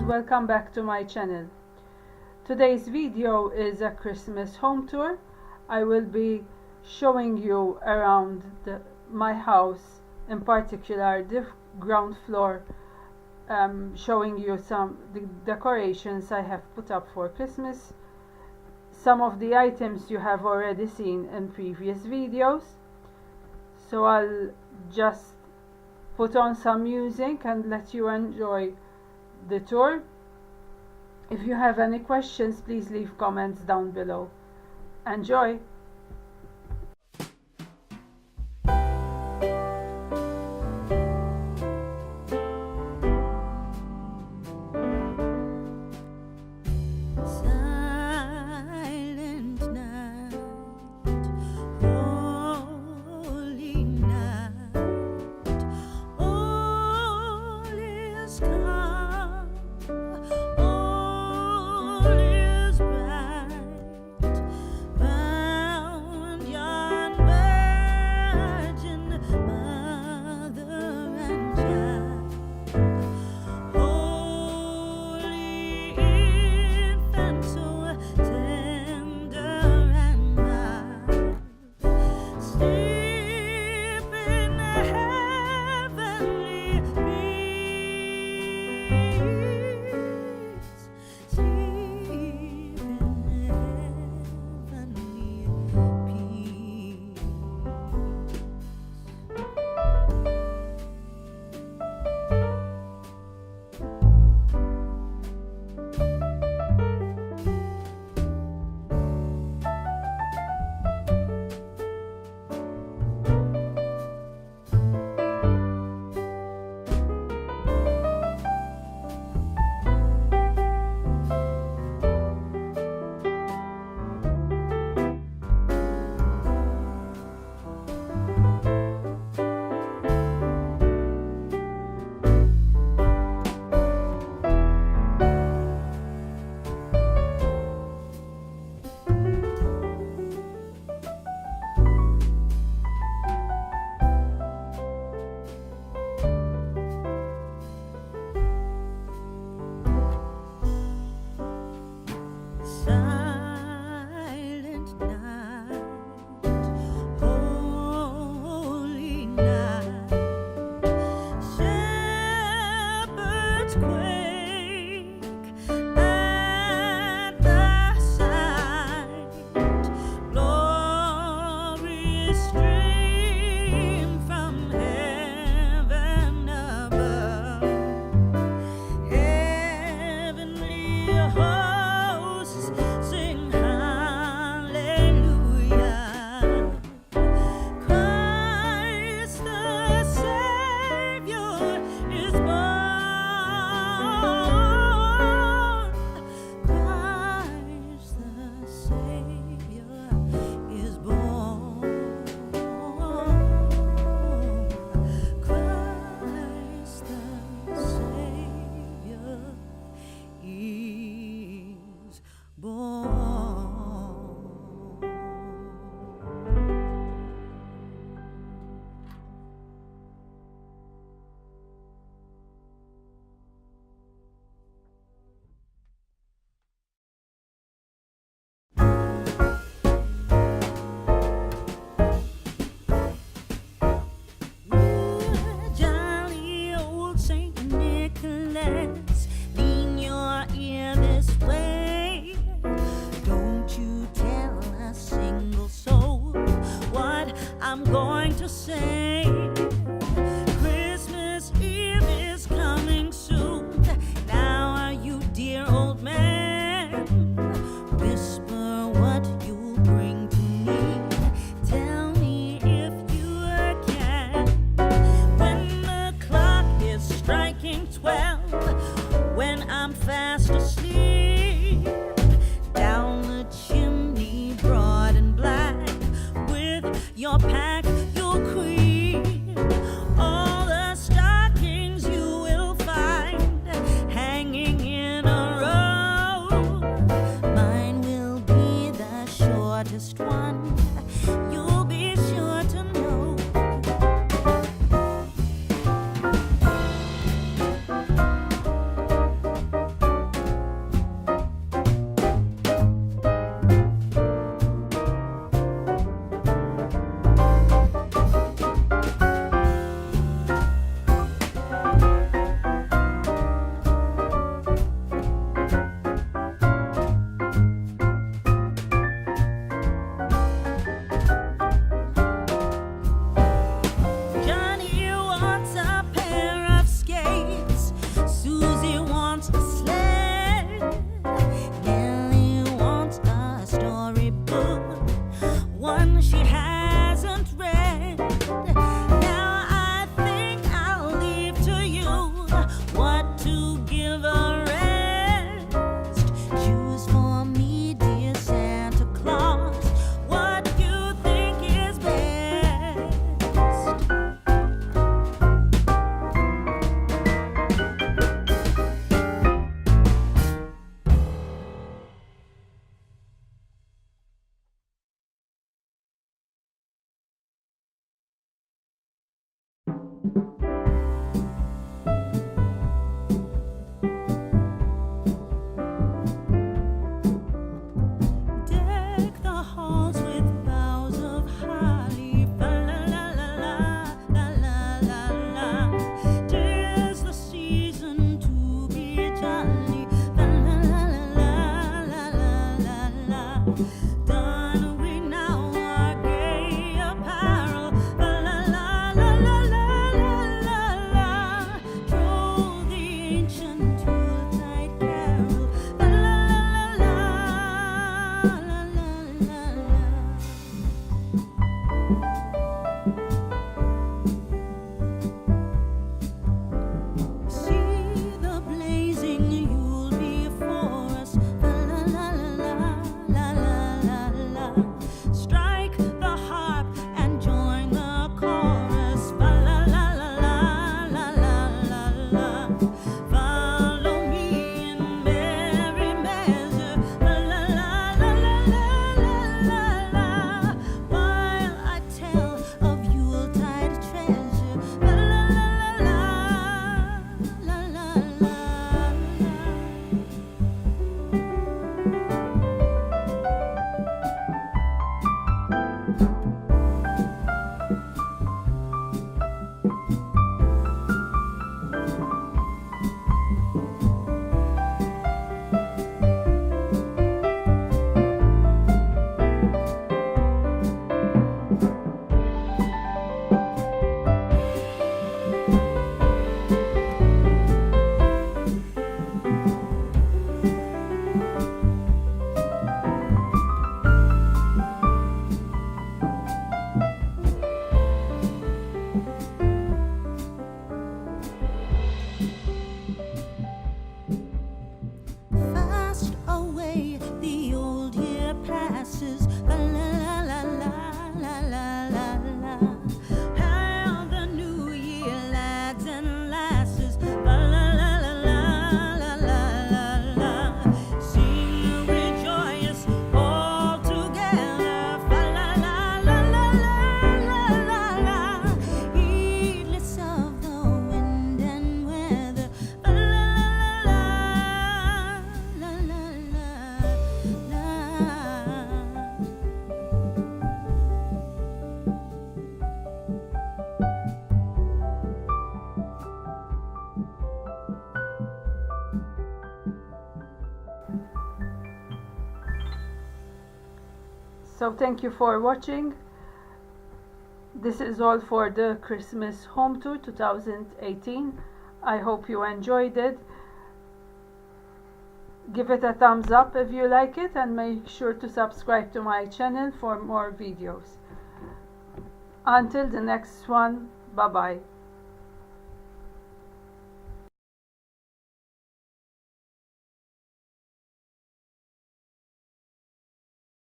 and welcome back to my channel. Today's video is a Christmas home tour. I will be showing you around my house, in particular the ground floor, showing you some the decorations I have put up for Christmas. Some of the items you have already seen in previous videos, so I'll just put on some music and let you enjoy the tour. If you have any questions, please leave comments down below. Enjoy! I'm going to say Christmas Eve is coming soon. Now are you, dear old man? Whisper what you bring to me. Tell me if you can. When the clock is striking 12, when I'm fast asleep, down the chimney broad and black, with your pack you'll creep. All the stockings you will find hanging in a row. Mine will be the shortest one, you'll be sure to know. So thank you for watching. This is all for the Christmas home tour 2018. I hope you enjoyed it. Give it a thumbs up if you like it, and make sure to subscribe to my channel for more videos. Until the next one, bye bye.